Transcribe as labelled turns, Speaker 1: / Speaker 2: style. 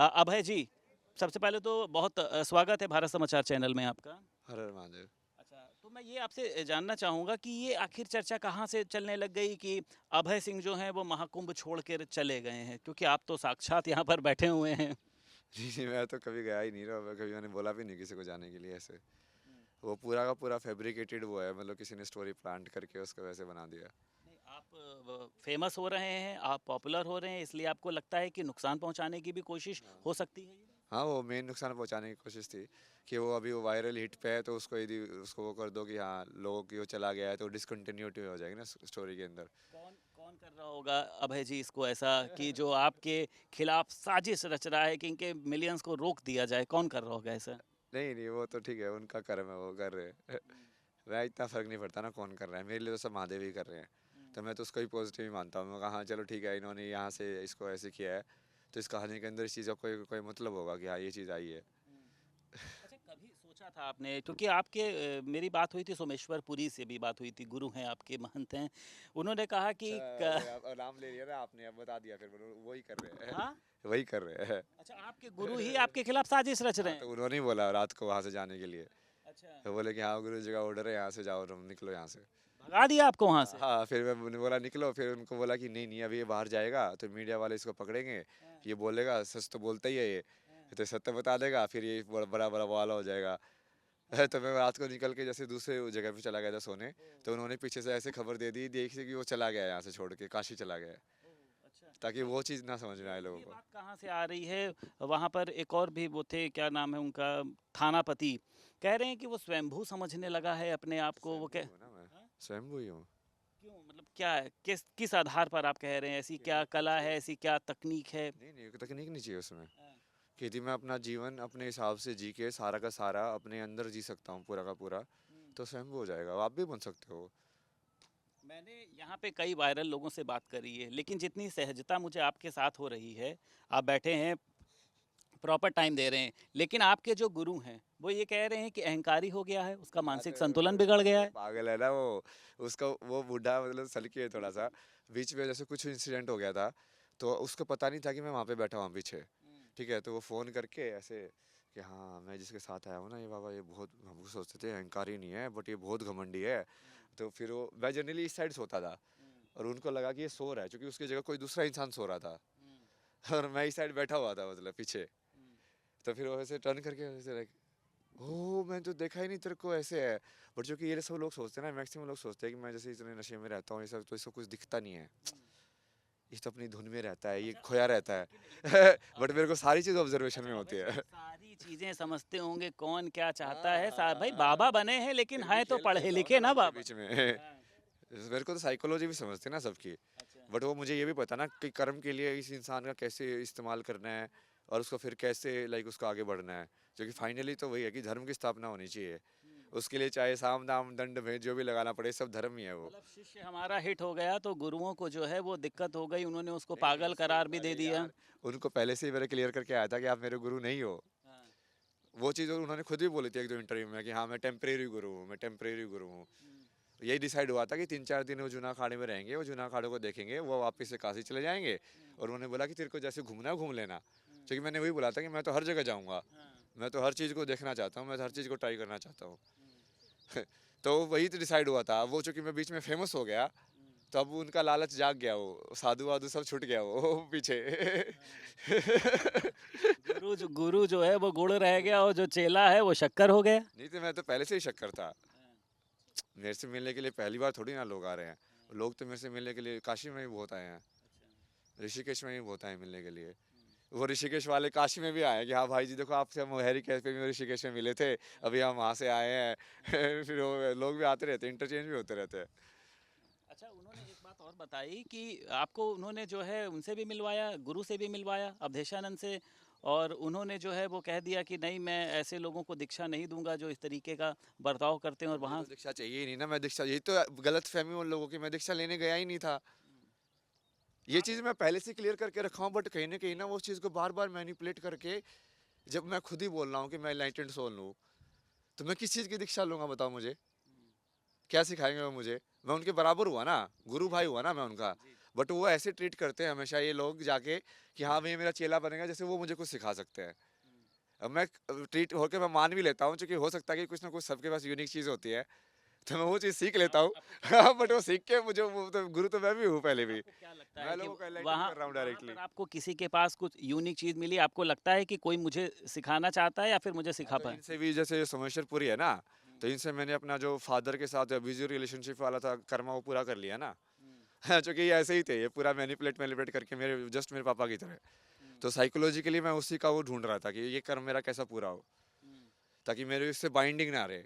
Speaker 1: अभय जी, सबसे पहले तो बहुत स्वागत है भारत समाचार चैनल में आपका।
Speaker 2: हर हर महादेव।
Speaker 1: अच्छा, तो मैं ये आपसे जानना चाहूँगा कि ये आखिर चर्चा कहाँ से चलने लग गई कि अभय सिंह जो हैं वो महाकुंभ छोड़ कर चले गए हैं? क्योंकि आप तो साक्षात यहाँ पर बैठे हुए हैं।
Speaker 2: जी जी, मैं तो कभी गया ही नहीं रहा, मैं कभी मैंने बोला भी नहीं किसी को जाने के लिए ऐसे। वो पूरा का पूरा फैब्रिकेटेड वो है, मतलब किसी ने स्टोरी प्लांट करके उसको वैसे बना दिया।
Speaker 1: नहीं, आप फेमस हो रहे हैं, आप पॉपुलर हो रहे हैं, इसलिए आपको लगता है कि नुकसान पहुँचाने की भी कोशिश
Speaker 2: हाँ।
Speaker 1: हो सकती है ये?
Speaker 2: हाँ, वो मेन नुकसान पहुंचाने की कोशिश थी कि वो अभी वो वायरल हिट पे है, तो उसको यदि उसको वो कर दो कि हाँ लोगों की वो चला गया है, तो डिसकंटिन्यूटी हो जाएगी ना स्टोरी के अंदर।
Speaker 1: कौन कौन कर रहा होगा अभय जी इसको ऐसा कि जो आपके खिलाफ साजिश रच रहा है कि इनके मिलियंस को रोक दिया जाए? कौन कर रहा होगा ऐसा?
Speaker 2: नहीं नहीं, वो तो ठीक है, उनका कर्म है, वो कर रहे हैं। मैं इतना फर्क नहीं पड़ता ना कौन कर रहा है, मेरे लिए तो सब महादेव ही कर रहे हैं। तो मैं तो उसको ही पॉजिटिव ही मानता हूँ। मैं कहा हाँ चलो ठीक है, इन्होंने यहाँ से इसको ऐसे किया है, तो इस कहानी के अंदर इस चीज़ का कोई कोई मतलब होगा कि हाँ ये चीज़ आई है।
Speaker 1: अच्छा, कभी सोचा था आपने, क्योंकि आपके मेरी बात हुई थी सोमेश्वर पुरी से भी बात हुई थी, गुरु हैं आपके, महंत हैं। उन्होंने कहा कि
Speaker 2: अच्छा, अरे आप नाम ले लिया ना आपने, अब बता दिया, फिर वही कर रहे हैं।
Speaker 1: हाँ,
Speaker 2: वही कर रहे हैं।
Speaker 1: अच्छा, आपके गुरु ही आपके खिलाफ साजिश रच रहे
Speaker 2: हाँ,
Speaker 1: हैं।
Speaker 2: तो उन्होंने ही बोला रात को वहाँ से जाने के लिए।
Speaker 1: अच्छा,
Speaker 2: तो बोले कि हाँ गुरु जी का ऑर्डर है, यहाँ से जाओ, तुम निकलो यहाँ से।
Speaker 1: भगा दिया आपको वहां से?
Speaker 2: हाँ, फिर मैंने बोला निकलो, फिर उनको बोला कि नहीं नहीं, अभी ये बाहर जाएगा तो मीडिया वाले इसको पकड़ेंगे,
Speaker 1: हाँ,
Speaker 2: ये बोलेगा सच तो बोलता ही है ये,
Speaker 1: हाँ,
Speaker 2: तो सत्य बता देगा, फिर ये बड़ा बड़ा बवाल हो जाएगा। तो मैं रात को निकल के जैसे दूसरे जगह पे चला गया था सोने,
Speaker 1: ओ,
Speaker 2: तो उन्होंने पीछे से ऐसे खबर दे दी, देखी कि वो चला गया है यहाँ से छोड़ के, काशी चला गया है,
Speaker 1: ओ, अच्छा।
Speaker 2: ताकि
Speaker 1: तो
Speaker 2: वो चीज़ ना समझ में
Speaker 1: ये
Speaker 2: आए लोगों
Speaker 1: ये
Speaker 2: को।
Speaker 1: बात कहाँ से आ रही है? वहां पर एक और भी वो थे, क्या नाम है उनका, थानापति, कह रहे हैं कि वो स्वयंभू समझने लगा है अपने आप को। वो
Speaker 2: स्वयंभू ही
Speaker 1: क्या?
Speaker 2: हूँ ना मैं,
Speaker 1: हाँ?
Speaker 2: स्वयंभू ही हूँ।
Speaker 1: क्यों, मतलब क्या है, किस किस आधार पर आप कह रहे हैं? ऐसी क्या
Speaker 2: कि
Speaker 1: कला है,
Speaker 2: जो
Speaker 1: ऐसी क्या तकनीक है?
Speaker 2: नहीं नहीं, तकनीक नहीं चाहिए उसमें,
Speaker 1: हाँ,
Speaker 2: कि यदि मैं अपना जीवन अपने हिसाब से जी के सारा का सारा अपने अंदर जी सकता हूँ पूरा का पूरा,
Speaker 1: हम्म।
Speaker 2: तो स्वयंभू हो जाएगा, आप भी बन सकते हो।
Speaker 1: मैंने यहाँ पे कई वायरल लोगों से बात करी है, लेकिन जितनी सहजता मुझे आपके साथ हो रही है, आप बैठे हैं, प्रॉपर टाइम दे रहे हैं, लेकिन आपके जो गुरु हैं वो ये कह रहे हैं कि अहंकारी हो गया है, उसका
Speaker 2: बात
Speaker 1: मानसिक
Speaker 2: है,
Speaker 1: संतुलन बिगड़ गया
Speaker 2: वो
Speaker 1: है।
Speaker 2: पागल है ना वो, उसका वो बूढ़ा मतलब सलकी है थोड़ा सा। बीच में जैसे कुछ इंसिडेंट हो गया था, तो उसको पता नहीं था कि मैं वहाँ पे बैठा हूँ पीछे। ठीक है, तो वो फ़ोन करके ऐसे कि हाँ मैं जिसके साथ आया हूँ ना, ये बाबा ये बहुत, हम सोचते थे अहंकारी नहीं है बट ये बहुत घमंडी है। तो फिर वो, मैं जनरली इस साइड सोता था, और उनको लगा कि ये सो रहा है, क्योंकि उसकी जगह कोई दूसरा इंसान सो रहा था। और मैं इस साइड बैठा हुआ था मतलब पीछे। तो फिर वो ऐसे टर्न करके ऐसे, ओह मैं तो देखा ही नहीं तेरे को ऐसे है। बट जो कि ये सब लोग सोचते हैं ना, मैक्सिमम लोग सोचते हैं कि मैं जैसे इतने नशे में रहता हूँ ये सब, तो इसको कुछ दिखता नहीं है, ये तो अपनी धुन में रहता है, ये
Speaker 1: अच्छा,
Speaker 2: खोया रहता
Speaker 1: लेकिन लेकिन
Speaker 2: है। बट
Speaker 1: अभय
Speaker 2: मेरे को
Speaker 1: जी,
Speaker 2: सारी चीज़ ऑब्जर्वेशन
Speaker 1: अच्छा
Speaker 2: में होती
Speaker 1: अभय जी
Speaker 2: है।
Speaker 1: सारी चीजें समझते होंगे, कौन क्या चाहता
Speaker 2: हाँ
Speaker 1: है,
Speaker 2: हाँ
Speaker 1: भाई
Speaker 2: हाँ,
Speaker 1: बाबा बने हैं लेकिन
Speaker 2: फिर भी
Speaker 1: हैं तो
Speaker 2: खेल
Speaker 1: पढ़े
Speaker 2: खेलता हूँ ना
Speaker 1: लिखे ना
Speaker 2: लोगों के
Speaker 1: बाबा।
Speaker 2: बीच में।
Speaker 1: हाँ,
Speaker 2: मेरे को तो साइकोलॉजी भी समझती है ना सबकी।
Speaker 1: अच्छा,
Speaker 2: बट वो मुझे ये भी पता ना कि कर्म के लिए इस इंसान का कैसे इस्तेमाल करना है, और उसको फिर कैसे लाइक उसको आगे बढ़ना है, जो कि फाइनली तो वही है कि धर्म की स्थापना होनी चाहिए। उसके लिए चाहे साम दाम दंड भेद जो भी लगाना पड़े, सब धर्म ही है वो।
Speaker 1: मतलब शिष्य हमारा हिट हो गया तो गुरुओं को जो है वो दिक्कत हो गई, उन्होंने उसको
Speaker 2: नहीं नहीं,
Speaker 1: पागल
Speaker 2: उसके
Speaker 1: करार भी दे
Speaker 2: अरे
Speaker 1: दिया।
Speaker 2: यार, उनको पहले से ही मैंने क्लियर करके आया था कि आप मेरे गुरु नहीं हो।
Speaker 1: हाँ,
Speaker 2: वो चीज़ उन्होंने खुद भी बोली थी एक दो इंटरव्यू में कि हाँ मैं टेम्परेरी गुरु हूँ, मैं टेम्परेरी गुरु हूँ। यही डिसाइड हुआ था कि 3-4 दिन वो जूना अखाड़े में रहेंगे, वो जूना अखाड़े को देखेंगे, वो वापस से काशी चले जाएंगे। और उन्होंने बोला कि तेरे को जैसे घूमना है घूम लेना, क्योंकि मैंने वही बोला था कि मैं तो हर जगह जाऊँगा,
Speaker 1: हाँ,
Speaker 2: मैं तो हर चीज़ को देखना चाहता हूँ, मैं तो हर चीज़ को ट्राई करना चाहता हूँ। तो वही तो डिसाइड हुआ था। वो चूंकि मैं बीच में फेमस हो गया, तो अब उनका लालच जाग गया, वो साधु वाधु सब छूट गया वो पीछे।
Speaker 1: गुरु जो है वो गुड़ रह गया और जो चेला है वो शक्कर हो गया।
Speaker 2: नहीं तो मैं तो पहले से ही शक्कर था।
Speaker 1: हाँ,
Speaker 2: मेरे से मिलने के लिए पहली बार थोड़ी ना लोग आ रहे हैं।
Speaker 1: हाँ,
Speaker 2: लोग तो मेरे से मिलने के लिए काशी में भी बहुत आए हैं,
Speaker 1: अच्छा,
Speaker 2: ऋषिकेश में भी बहुत आए मिलने के लिए। वो ऋषिकेश वाले काशी में भी आए हैं कि हाँ भाई जी देखो, आपसे हम हैरी कैफे में ऋषिकेश में मिले थे,
Speaker 1: हाँ,
Speaker 2: अभी हम वहाँ से आए हैं।
Speaker 1: हाँ,
Speaker 2: फिर वो लोग भी आते रहते हैं, इंटरचेंज भी होते रहते हैं।
Speaker 1: अच्छा, उन्होंने एक बात और बताई कि आपको उन्होंने जो है उनसे भी मिलवाया, गुरु से भी मिलवाया, अवधेशानंद से, और उन्होंने जो है वो कह दिया कि नहीं, मैं ऐसे लोगों को दीक्षा नहीं दूंगा जो इस तरीके का बर्ताव करते हैं, और
Speaker 2: मुझे
Speaker 1: वहाँ।
Speaker 2: तो दीक्षा चाहिए ही नहीं ना, मैं दीक्षा, यही तो गलत फहमी उन लोगों की, मैं दीक्षा लेने गया ही नहीं था। ये
Speaker 1: आप
Speaker 2: चीज़ मैं पहले से क्लियर करके रखा हूँ, बट कहीं ना वो उस चीज़ को बार बार मैनिपुलेट करके, जब मैं खुद ही बोल रहा हूँ कि मैं एनलाइटेंड सोल हूँ, तो मैं किस चीज़ की दीक्षा लूंगा बताओ मुझे, क्या सिखाएंगे वो मुझे? मैं उनके बराबर हुआ ना, गुरु भाई हुआ ना मैं उनका। बट वो ऐसे ट्रीट करते हैं हमेशा ये लोग जाके कि हाँ भाई ये मेरा चेला बनेगा, जैसे वो मुझे कुछ सिखा सकते हैं। अब मैं ट्रीट होके मैं मान भी लेता हूँ, क्योंकि हो सकता है कि कुछ ना कुछ सबके पास यूनिक चीज़ होती है, तो मैं वो चीज़ सीख लेता हूँ।
Speaker 1: आपको क्या लगता
Speaker 2: बट
Speaker 1: है
Speaker 2: वो सीख के मुझे वो तो गुरु तो मैं भी हूँ पहले भी।
Speaker 1: आपको क्या लगता है
Speaker 2: मैं
Speaker 1: कि
Speaker 2: लोगों को एनलाइटन
Speaker 1: वहाँ
Speaker 2: कर रहा हूँ
Speaker 1: वहाँ
Speaker 2: डायरेक्टली।
Speaker 1: पर आपको किसी के पास कुछ यूनिक चीज़ मिली, आपको लगता है कि कोई मुझे सिखाना चाहता है या फिर मुझे
Speaker 2: हाँ,
Speaker 1: सिखा
Speaker 2: तो
Speaker 1: पाए?
Speaker 2: इनसे भी जैसे सोमेश्वरपुरी है ना,
Speaker 1: हुँ,
Speaker 2: तो इनसे मैंने अपना जो फादर के साथ अब्यूजिव रिलेशनशिप वाला था कर्मा वो पूरा कर लिया ना।
Speaker 1: हुँ,
Speaker 2: हाँ, चूँकि ये ऐसे ही थे, ये पूरा मैनिपुलेट करके मेरे जस्ट मेरे पापा की तरह।
Speaker 1: हुँ,
Speaker 2: तो साइकोलॉजिकली मैं उसी का वो ढूँढ रहा था कि ये कर्म मेरा कैसा पूरा हो,
Speaker 1: हुँ।
Speaker 2: ताकि मेरे इससे बाइंडिंग ना रहे।